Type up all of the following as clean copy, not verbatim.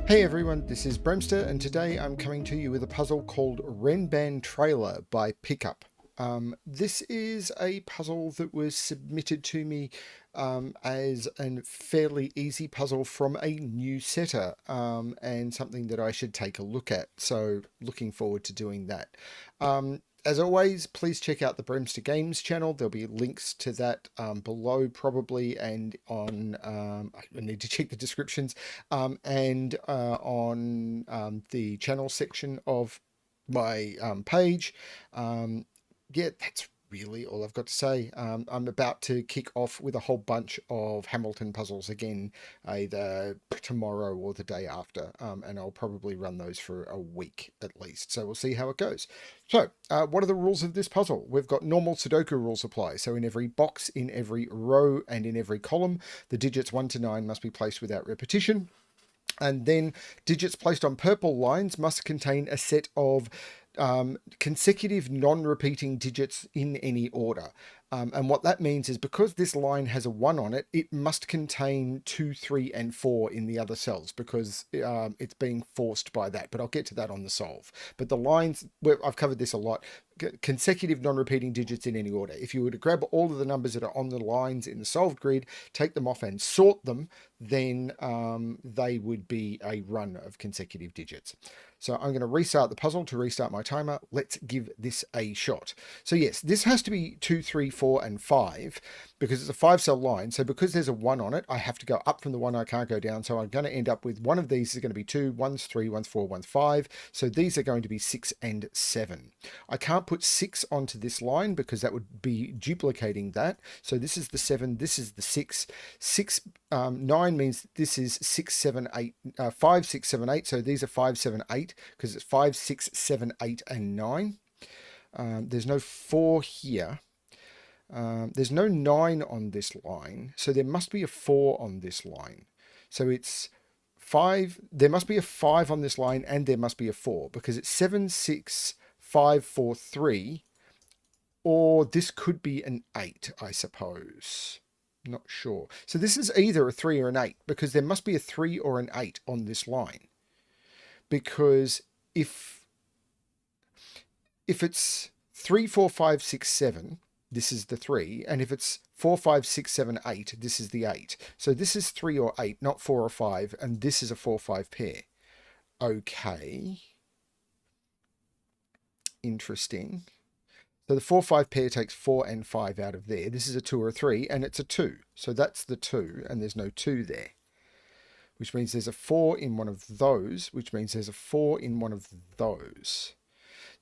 Hey everyone, this is BremSter, and today I'm coming to you with a puzzle called Renban Trailer by Pickup. This is a puzzle that was submitted to me as a fairly easy puzzle from a new setter, and something that I should take a look at. So looking forward to doing that. As always, please check out the BremSter Games channel. There'll be links to that below probably, and on, I need to check the descriptions, and on the channel section of my page. Yeah, that's really all I've got to say. I'm about to kick off with a whole bunch of Hamilton puzzles again, either tomorrow or the day after, and I'll probably run those for a week at least. So we'll see how it goes. So, what are the rules of this puzzle? We've got normal Sudoku rules apply. So in every box, in every row, and in every column, the digits 1 to 9 must be placed without repetition. And then digits placed on purple lines must contain a set of consecutive non-repeating digits in any order. And what that means is because this line has a 1 on it, it must contain 2, 3, and 4 in the other cells because it's being forced by that. But I'll get to that on the solve. But the lines, I've covered this a lot, consecutive non-repeating digits in any order. If you were to grab all of the numbers that are on the lines in the solved grid, take them off and sort them, then they would be a run of consecutive digits. So I'm going to restart the puzzle to restart my timer. Let's give this a shot. So yes, this has to be 2, 3, 4, and 5 because it's a 5-cell line. So because there's a 1 on it, I have to go up from the 1. I can't go down. So I'm going to end up with one of these is going to be 2, one's 3, one's 4, one's 5. So these are going to be 6 and 7. I can't put 6 onto this line because that would be duplicating that. So this is the 7, this is the 6. 9 means this is 6, 7, 8, 5, 6, 7, 8. So these are 5, 7, 8 because it's 5, 6, 7, 8, and 9. There's no 4 here. There's no 9 on this line. So there must be a 4 on this line. So it's 5. There must be a 5 on this line and there must be a 4 because it's 7, 6, 5, 4, 3. Or this could be an 8, I suppose. Not sure. So this is either a 3 or an 8 because there must be a 3 or an 8 on this line. Because if it's 3, 4, 5, 6, 7, this is the 3. And if it's 4, 5, 6, 7, 8, this is the 8. So this is 3 or 8, not 4 or 5. And this is a 4, 5 pair. Okay. Interesting. So the 4, 5 pair takes 4 and 5 out of there. This is a 2 or a 3, and it's a 2. So that's the 2, and there's no 2 there. Which means there's a 4 in one of those, which means there's a 4 in one of those.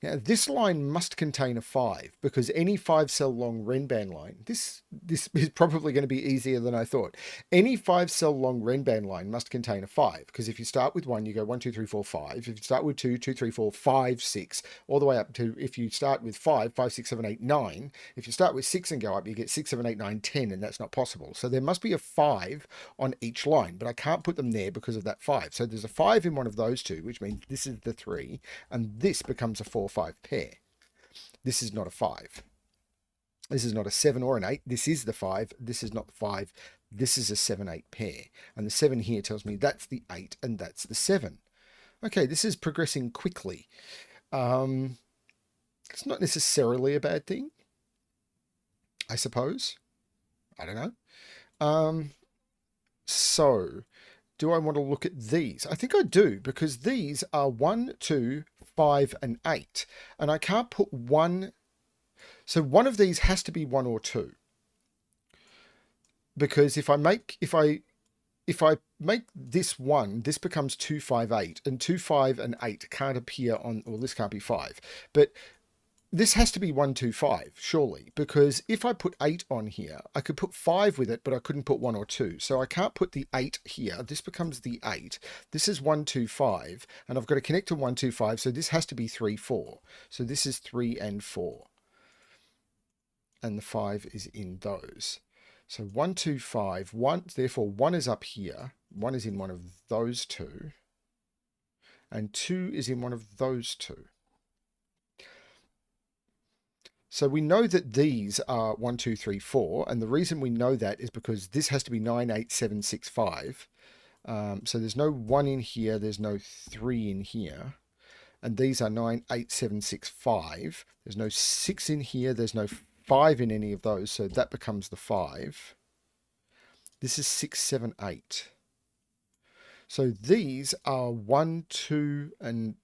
Now, this line must contain a 5 because any 5-cell long Renban line, this is probably going to be easier than I thought. Any 5-cell long Renban line must contain a 5 because if you start with 1, you go 1, 2, 3, 4, 5. If you start with 2, 2, 3, 4, 5, 6, all the way up to if you start with 5, 5, 6, 7, 8, 9. If you start with 6 and go up, you get 6, 7, 8, 9, 10, and that's not possible. So there must be a 5 on each line, but I can't put them there because of that 5. So there's a 5 in one of those two, which means this is the 3, and this becomes a 4, 5 pair. This is not a 5. This is not a 7 or an 8. This is the 5. This is not the 5. This is a 7, 8 pair. And the 7 here tells me that's the 8 and that's the 7. Okay, this is progressing quickly. It's not necessarily a bad thing, I suppose. I don't know. So, do I want to look at these? I think I do, because these are 1, 2, 5, and 8. And I can't put 1. So one of these has to be 1 or 2. Because if I make this 1, this becomes 2, 5, 8. And 2, 5, and 8 can't appear on, well, this can't be 5. But this has to be 1, 2, 5, surely, because if I put 8 on here, I could put 5 with it, but I couldn't put 1 or 2. So I can't put the 8 here. This becomes the 8. This is 1, 2, 5, and I've got to connect to 1, 2, 5. So this has to be 3, 4. So this is 3 and 4. And the 5 is in those. So 1, 2, 5, 1, therefore 1 is up here. 1 is in one of those two. And 2 is in one of those two. So we know that these are 1, 2, 3, 4, and the reason we know that is because this has to be 9, 8, 7, 6, 5. So there's no 1 in here, there's no 3 in here. And these are 9, 8, 7, 6, 5. There's no 6 in here, there's no 5 in any of those, so that becomes the 5. This is 6, 7, 8. So these are 1, 2, and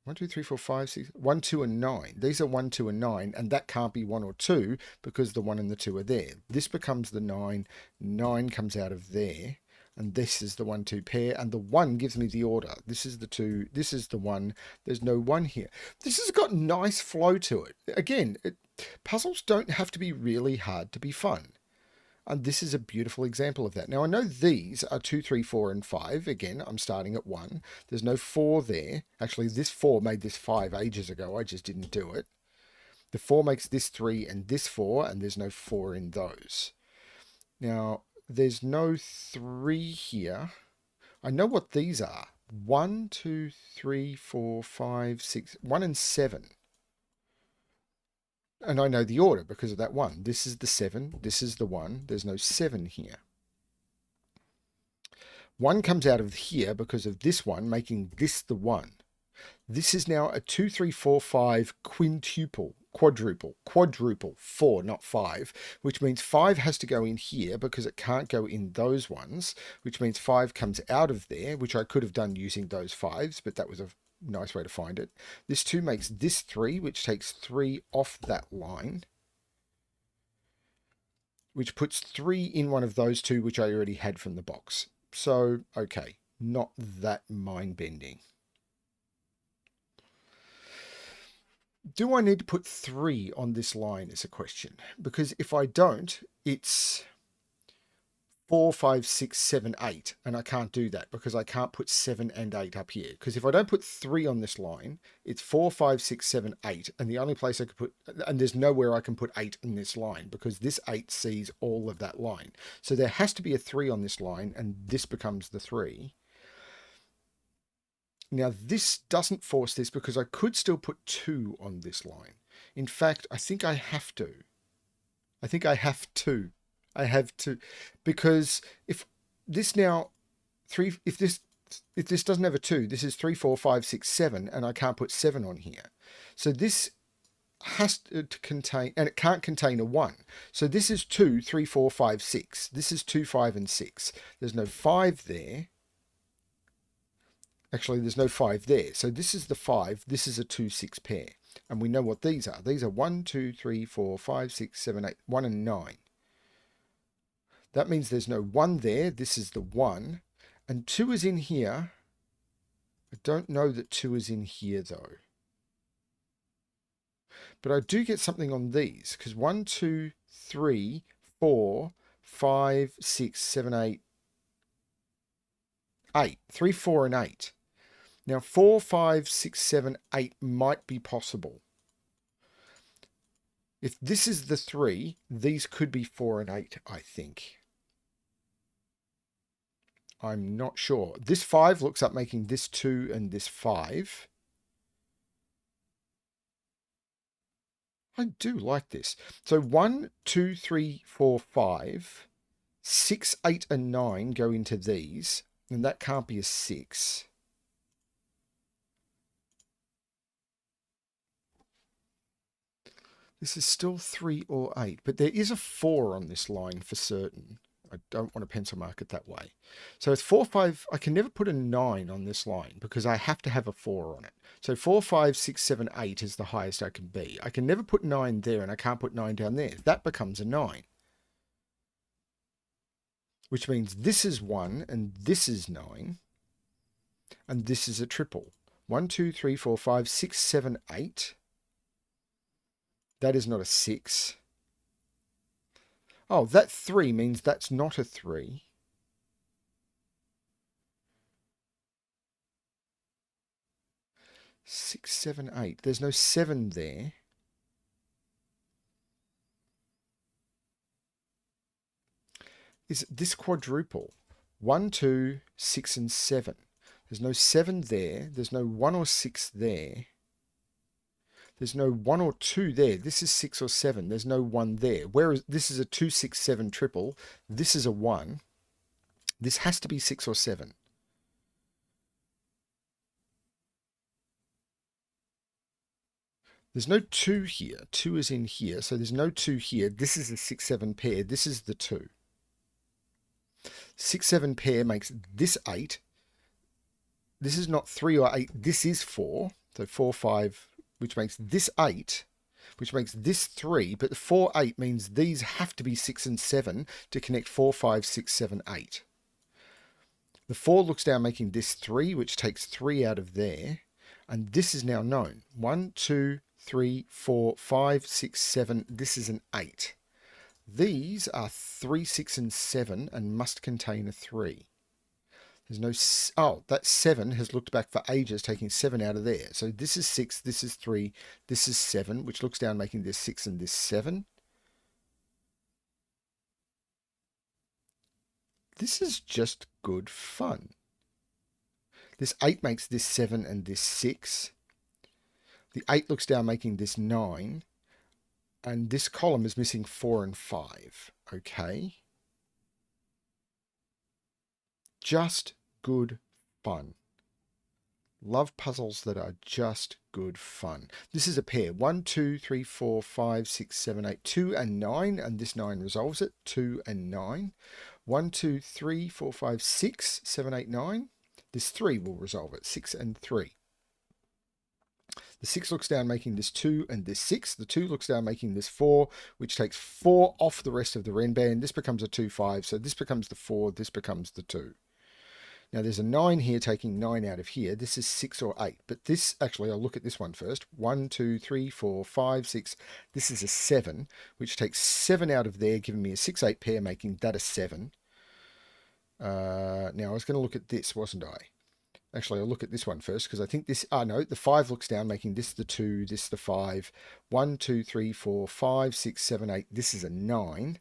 1, 2, 3, 4, 5, 6, 1, 2, and 9. These are 1, 2, and 9, and that can't be 1 or 2 because the 1 and the 2 are there. This becomes the 9. 9 comes out of there, and this is the 1, 2 pair, and the 1 gives me the order. This is the 2, this is the 1. There's no 1 here. This has got nice flow to it. Again, puzzles don't have to be really hard to be fun. And this is a beautiful example of that. Now, I know these are 2, 3, 4, and 5. Again, I'm starting at 1. There's no 4 there. Actually, this 4 made this 5 ages ago. I just didn't do it. The 4 makes this 3 and this 4, and there's no 4 in those. Now, there's no 3 here. I know what these are. 1, 2, 3, 4, 5, 6, 1 and 7. And I know the order because of that 1. This is the 7. This is the 1. There's no 7 here. 1 comes out of here because of this 1, making this the 1. This is now a 2, 3, 4, 5 quadruple, 4, not 5, which means 5 has to go in here because it can't go in those ones, which means 5 comes out of there, which I could have done using those 5s, but that was a nice way to find it. This 2 makes this 3, which takes 3 off that line, which puts 3 in one of those 2, which I already had from the box. So, okay, not that mind-bending. Do I need to put 3 on this line is a question, because if I don't, it's 4, 5, 6, 7, 8, and I can't do that because I can't put 7 and 8 up here. Because if I don't put 3 on this line, it's 4, 5, 6, 7, 8, and the only place I could put, and there's nowhere I can put 8 in this line because this 8 sees all of that line. So there has to be a 3 on this line, and this becomes the 3. Now this doesn't force this because I could still put 2 on this line. In fact, I think I have to. I have to, because if this now if this doesn't have a 2, this is 3, 4, 5, 6, 7, and I can't put 7 on here. So this has to contain, and it can't contain a 1. So this is 2, 3, 4, 5, 6. This is 2, 5, and 6. There's no 5 there. Actually, there's no 5 there. So this is the 5. This is a 2, 6 pair. And we know what these are. These are 1, 2, 3, 4, 5, 6, 7, 8, 1 and 9. That means there's no 1 there. This is the 1. And 2 is in here. I don't know that 2 is in here, though. But I do get something on these, because 1, 2, 3, 4, 5, 6, 7, 8, 8. 3, 4, and 8. Now, 4, 5, 6, 7, 8 might be possible. If this is the 3, these could be 4 and 8, I think. I'm not sure. This 5 looks up making this 2 and this 5. I do like this. So 1, 2, 3, 4, 5. 6, 8, and 9 go into these. And that can't be a 6. This is still 3 or 8, but there is a 4 on this line for certain. I don't want to pencil mark it that way. So it's 4, 5. I can never put a 9 on this line because I have to have a 4 on it. So 4, 5, 6, 7, 8 is the highest I can be. I can never put 9 there, and I can't put 9 down there. That becomes a 9. Which means this is 1, and this is 9. And this is a triple. 1, 2, 3, 4, 5, 6, 7, 8. That is not a 6. Oh, that 3 means that's not a 3. Six, 7, 8. There's no 7 there. Is this quadruple? 1, 2, 6, and 7. There's no 7 there. There's no 1 or 6 there. There's no 1 or 2 there. This is 6 or 7. There's no 1 there. Whereas this is a 2, 6, 7 triple. This is a 1. This has to be 6 or 7. There's no 2 here. 2 is in here, so there's no 2 here. This is a 6-7 pair. This is the 2. 6-7 pair makes this 8. This is not 3 or 8. This is 4. So 4, 5, which makes this 8, which makes this 3. But the 4, 8 means these have to be 6 and 7 to connect 4, 5, 6, 7, 8. The 4 looks down, making this 3, which takes 3 out of there. And this is now known. 1, 2, 3, 4, 5, 6, 7. This is an 8. These are 3, 6, and 7 and must contain a 3. There's no... Oh, that 7 has looked back for ages, taking 7 out of there. So this is 6, this is 3, this is 7, which looks down, making this 6 and this 7. This is just good fun. This 8 makes this 7 and this 6. The 8 looks down, making this 9. And this column is missing 4 and 5. Okay. Just good fun. Love puzzles that are just good fun. This is a pair. 1, 2, 3, 4, 5, 6, 7, 8. 2 and 9. And this 9 resolves it. 2 and 9. 1, 2, 3, 4, 5, 6, 7, 8, 9. This 3 will resolve it. 6 and 3. The 6 looks down, making this 2 and this 6. The 2 looks down, making this 4, which takes 4 off the rest of the Renban. This becomes a 2, 5. So this becomes the 4. This becomes the 2. Now there's a 9 here, taking 9 out of here. This is 6 or 8. But this, actually, I'll look at this one first. 1, 2, 3, 4, 5, 6. This is a 7, which takes 7 out of there, giving me a 6, 8 pair, making that a 7. Now I was going to look at this, wasn't I? Actually, I'll look at this one first, because I think this... no, the 5 looks down, making this the 2, this the 5. 1, 2, 3, 4, 5, 6, 7, 8. This is a 9.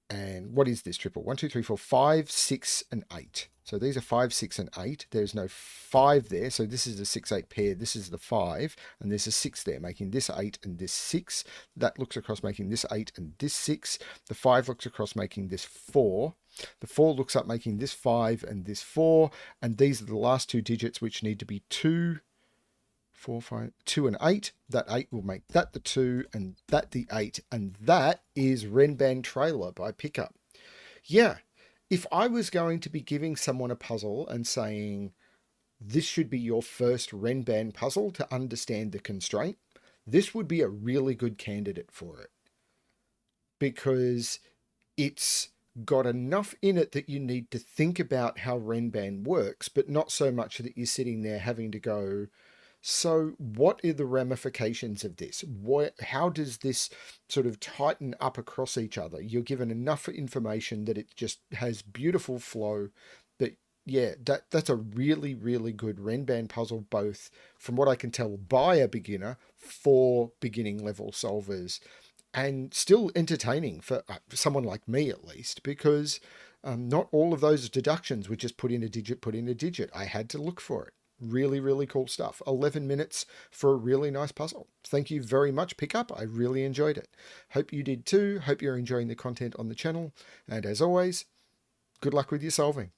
And what is this triple? 1, 2, 3, 4, 5, 6, and 8. So these are 5, 6, and 8. There's no 5 there, so this is a 6, 8 pair. This is the 5, and there's a 6 there, making this 8 and this 6. That looks across, making this 8 and this 6. The 5 looks across, making this 4. The 4 looks up, making this 5 and this 4. And these are the last 2 digits, which need to be 2, 4, 5, 2 and 8. That 8 will make that the 2 and that the 8. And that is Renban Trailer by Pickup. Yeah, if I was going to be giving someone a puzzle and saying, this should be your first Renban puzzle to understand the constraint, this would be a really good candidate for it. Because it's got enough in it that you need to think about how Renban works, but not so much that you're sitting there having to go, so what are the ramifications of this? How does this sort of tighten up across each other? You're given enough information that it just has beautiful flow. But yeah, that's a really, really good Renban puzzle, both from what I can tell by a beginner, for beginning level solvers, and still entertaining for someone like me, at least, because not all of those deductions were just put in a digit. I had to look for it. Really, really cool stuff. 11 minutes for a really nice puzzle. Thank you very much, Pickup. I really enjoyed it. Hope you did too. Hope you're enjoying the content on the channel. And as always, good luck with your solving.